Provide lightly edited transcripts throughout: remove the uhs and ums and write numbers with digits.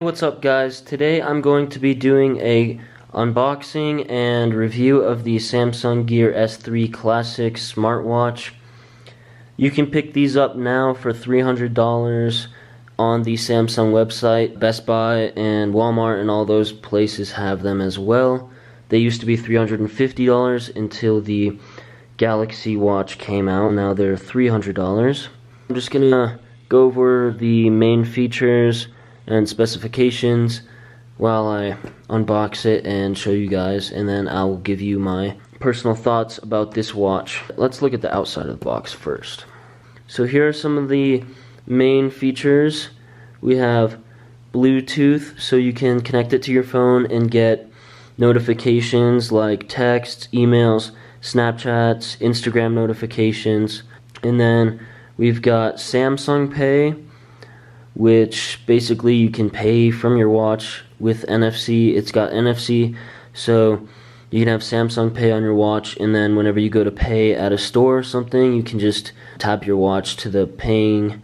What's up guys? Today I'm going to be doing a unboxing and review of the Samsung Gear S3 Classic smartwatch. You can pick these up now for $300 on the Samsung website. Best Buy and Walmart and all those places have them as well. They used to be $350 until the Galaxy Watch came out. Now they're $300. I'm just gonna go over the main features and specifications while I unbox it and show you guys, and then I'll give you my personal thoughts about this watch. Let's look at the outside of the box first. So here are some of the main features. We have Bluetooth, so you can connect it to your phone and get notifications like texts, emails, Snapchats, Instagram notifications. And then we've got Samsung Pay, which basically you can pay from your watch with NFC. It's got NFC, so you can have Samsung Pay on your watch, and then whenever you go to pay at a store or something, you can just tap your watch to the paying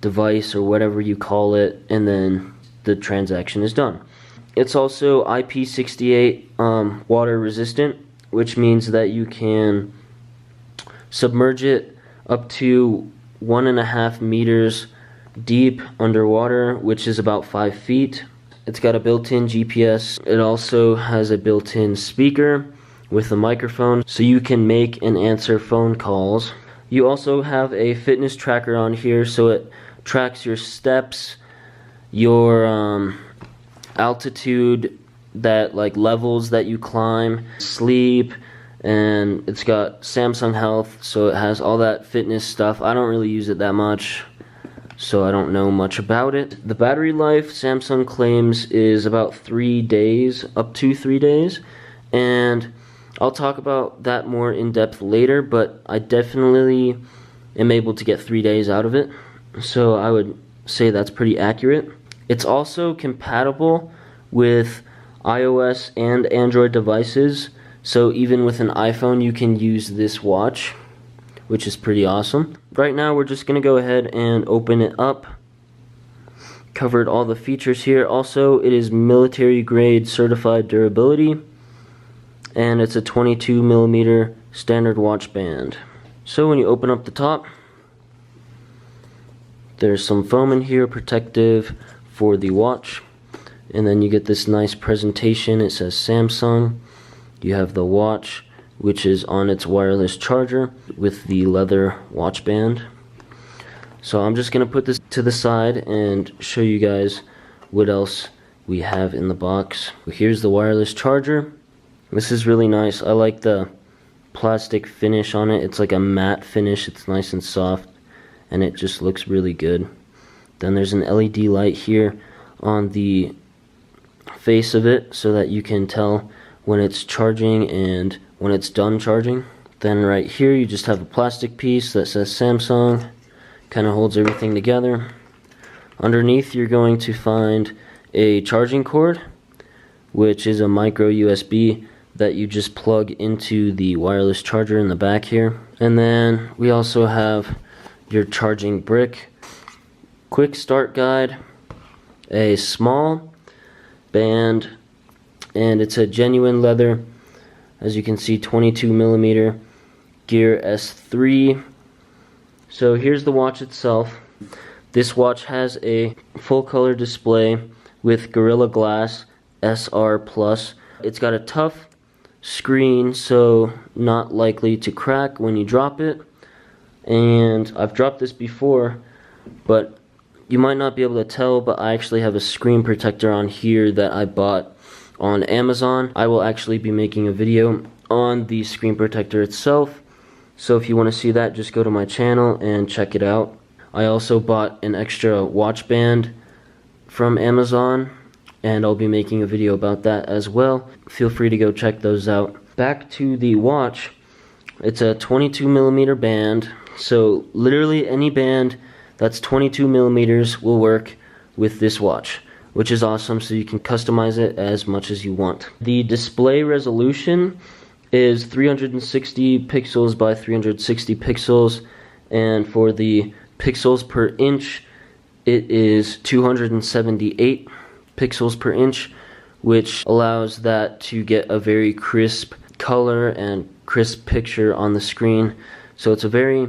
device or whatever you call it, and then the transaction is done. It's also IP68 water resistant, which means that you can submerge it up to 1.5 meters deep underwater, which is about 5 feet. It's got a built-in GPS. It also has a built-in speaker with a microphone, so you can make and answer phone calls. You also have a fitness tracker on here, so it tracks your steps, your altitude, that like levels that you climb, sleep, and it's got Samsung Health, so it has all that fitness stuff. I don't really use it that much, so I don't know much about it. The battery life, Samsung claims, is about 3 days, up to 3 days, and I'll talk about that more in depth later, but I definitely am able to get 3 days out of it, so I would say that's pretty accurate. It's also compatible with iOS and Android devices, so even with an iPhone you can use this watch, which is pretty awesome. Right now we're just going to go ahead and open it up. Covered all the features here. Also, it is military grade certified durability, and it's a 22mm standard watch band. So when you open up the top, there's some foam in here, protective for the watch, and then you get this nice presentation. It says Samsung. You have the watch, which is on its wireless charger with the leather watch band. So I'm just going to put this to the side and show you guys what else we have in the box. Here's the wireless charger. This is really nice. I like the plastic finish on it. It's like a matte finish. It's nice and soft, and it just looks really good. Then there's an LED light here on the face of it so that you can tell when it's charging and when it's done charging. Then right here you just have a plastic piece that says Samsung, kind of holds everything together. Underneath you're going to find a charging cord, which is a micro USB that you just plug into the wireless charger in the back here. And then we also have your charging brick, quick start guide, a small band, and it's a genuine leather, as you can see, 22mm Gear S3. So here's the watch itself. This watch has a full color display with Gorilla Glass SR+. It's got a tough screen, so not likely to crack when you drop it. And I've dropped this before, but you might not be able to tell, but I actually have a screen protector on here that I bought on Amazon. I will actually be making a video on the screen protector itself, so if you want to see that, just go to my channel and check it out. I also bought an extra watch band from Amazon, and I'll be making a video about that as well. Feel free to go check those out. Back to the watch. It's a 22mm band, so literally any band that's 22mm will work with this watch, which is awesome, so you can customize it as much as you want. The display resolution is 360 pixels by 360 pixels, and for the pixels per inch, it is 278. pixels per inch, which allows that to get a very crisp color and crisp picture on the screen. So it's a very,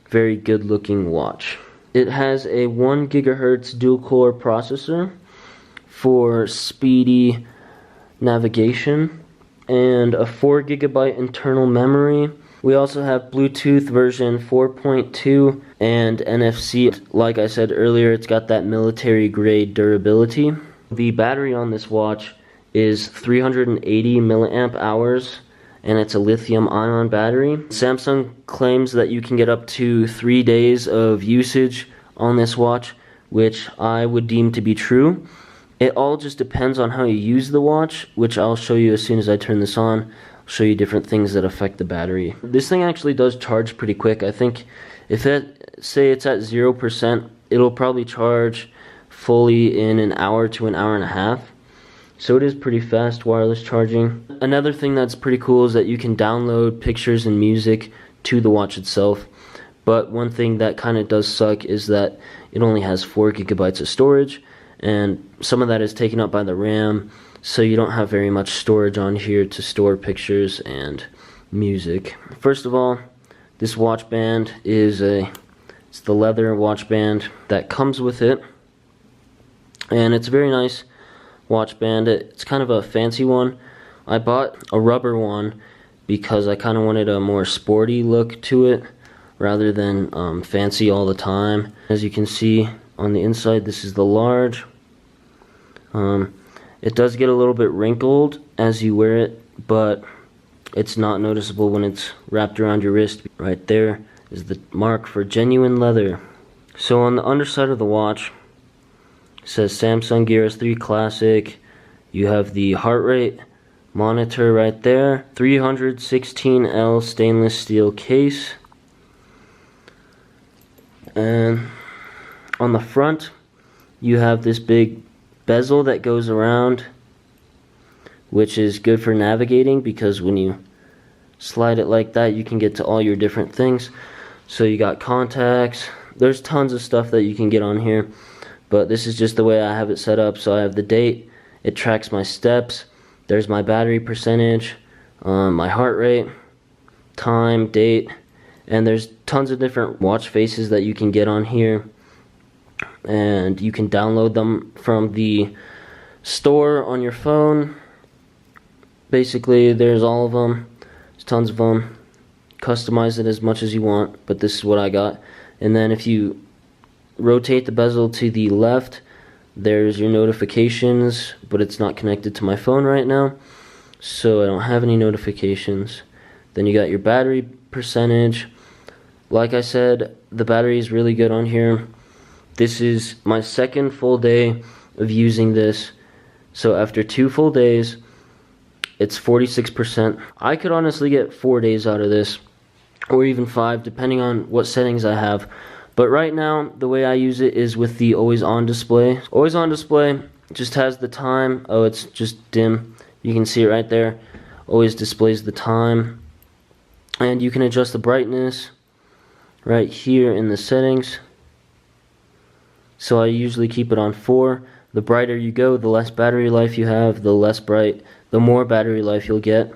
very good looking watch. It has a 1 gigahertz dual core processor for speedy navigation and a 4 gigabyte internal memory. We also have Bluetooth version 4.2 and NFC. Like I said earlier, it's got that military grade durability. The battery on this watch is 380 milliamp hours, and it's a lithium ion battery. Samsung claims that you can get up to 3 days of usage on this watch, which I would deem to be true. It all just depends on how you use the watch, which I'll show you as soon as I turn this on. I'll show you different things that affect the battery. This thing actually does charge pretty quick. I think if say it's at 0%, it'll probably charge fully in an hour to an hour and a half. So it is pretty fast wireless charging. Another thing that's pretty cool is that you can download pictures and music to the watch itself. But one thing that kind of does suck is that it only has 4 gigabytes of storage, and some of that is taken up by the RAM, so you don't have very much storage on here to store pictures and music. First of all, this watch band is it's the leather watch band that comes with it, and it's a very nice watch band. It's kind of a fancy one. I bought a rubber one because I kind of wanted a more sporty look to it rather than fancy all the time. As you can see on the inside, this is the large. It does get a little bit wrinkled as you wear it, but it's not noticeable when it's wrapped around your wrist. Right there is the mark for genuine leather. So on the underside of the watch, it says Samsung Gear S3 Classic. You have the heart rate monitor right there. 316L stainless steel case. And on the front, you have this big bezel that goes around, which is good for navigating because when you slide it like that, you can get to all your different things. So you got contacts. There's tons of stuff that you can get on here, but this is just the way I have it set up. So I have the date. It tracks my steps. There's my battery percentage, my heart rate, time, date, and there's tons of different watch faces that you can get on here. And you can download them from the store on your phone. Basically, there's all of them. There's tons of them. Customize it as much as you want, but this is what I got. And then if you rotate the bezel to the left, there's your notifications, but it's not connected to my phone right now, so I don't have any notifications. Then you got your battery percentage. Like I said, the battery is really good on here. This is my second full day of using this. So after 2 full days, it's 46%. I could honestly get 4 days out of this, or even 5, depending on what settings I have. But right now, the way I use it is with the always on display. Always on display just has the time. Oh, it's just dim. You can see it right there. Always displays the time. And you can adjust the brightness right here in the settings. So I usually keep it on 4. The brighter you go, the less battery life you have. The less bright, the more battery life you'll get.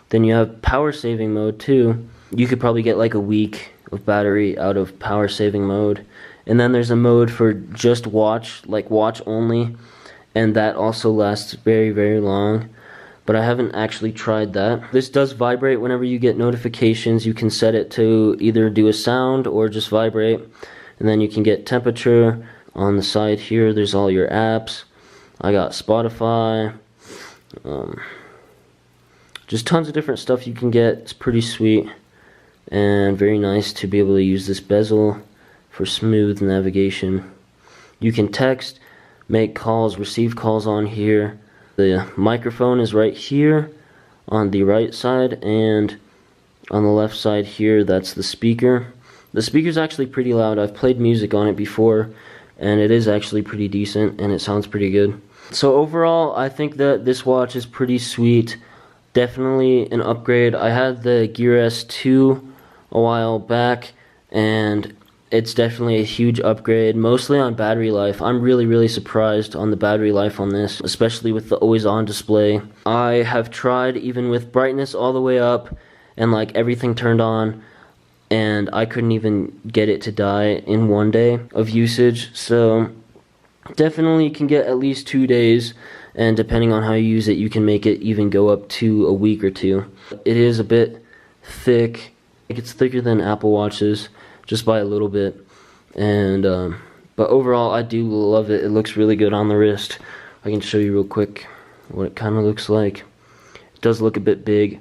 Then you have power saving mode too. You could probably get like a week of battery out of power saving mode. And then there's a mode for just watch, like watch only, and that also lasts very, very long. But I haven't actually tried that. This does vibrate whenever you get notifications. You can set it to either do a sound or just vibrate. And then you can get temperature. On the side here, there's all your apps. I got Spotify. Just tons of different stuff you can get. It's pretty sweet and very nice to be able to use this bezel for smooth navigation. You can text, make calls, receive calls on here. The microphone is right here on the right side, and on the left side here, that's the speaker. The speaker's actually pretty loud. I've played music on it before, and it is actually pretty decent, and it sounds pretty good. So overall, I think that this watch is pretty sweet. Definitely an upgrade. I had the Gear S2 a while back, and it's definitely a huge upgrade, mostly on battery life. I'm really surprised on the battery life on this, especially with the always on display. I have tried even with brightness all the way up and like everything turned on, and I couldn't even get it to die in 1 day of usage. So definitely can get at least 2 days, and depending on how you use it, you can make it even go up to a week or two. It is a bit thick. It's thicker than Apple Watches, just by a little bit. And but overall, I do love it. It looks really good on the wrist. I can show you real quick what it kind of looks like. It does look a bit big,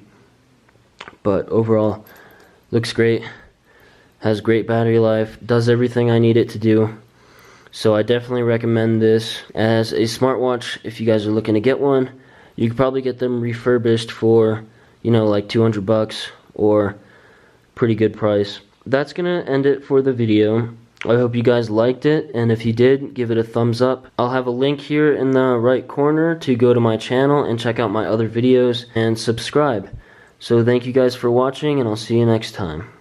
but overall, looks great. Has great battery life. Does everything I need it to do. So I definitely recommend this as a smartwatch. If you guys are looking to get one, you could probably get them refurbished for, you know, like 200 bucks or pretty good price. That's gonna end it for the video. I hope you guys liked it, and if you did, give it a thumbs up. I'll have a link here in the right corner to go to my channel and check out my other videos and subscribe. So thank you guys for watching, and I'll see you next time.